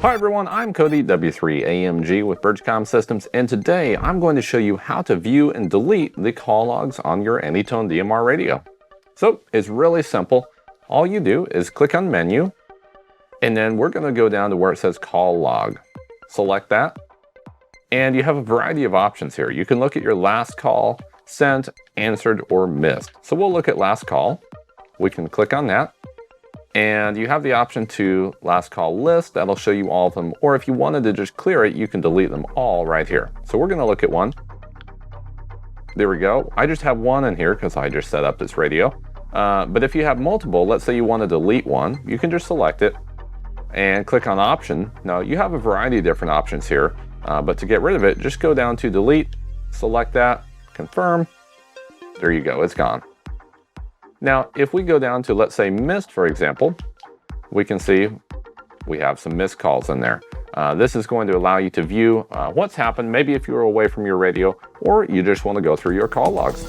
Hi everyone, I'm Cody W3AMG with BridgeCom Systems, and today I'm going to show you how to view and delete the call logs on your AnyTone DMR radio. So it's really simple. All you do is click on Menu, and then we're going to go down to where it says Call Log. Select that, and you have a variety of options here. You can look at your last call, sent, answered, or missed. So we'll look at last call. We can click on that. And you have the option to last call list. That'll show you all of them. Or if you wanted to just clear it, you can delete them all right here. So we're going to look at one. There we go. I just have one in here because I just set up this radio. But if you have multiple, let's say you want to delete one, you can just select it and click on option. Now you have a variety of different options here. But to get rid of it, just go down to delete, select that, confirm. There you go. It's gone. Now, if we go down to, let's say, missed, for example, we can see we have some missed calls in there. This is going to allow you to view what's happened, maybe if you were away from your radio, or you just want to go through your call logs.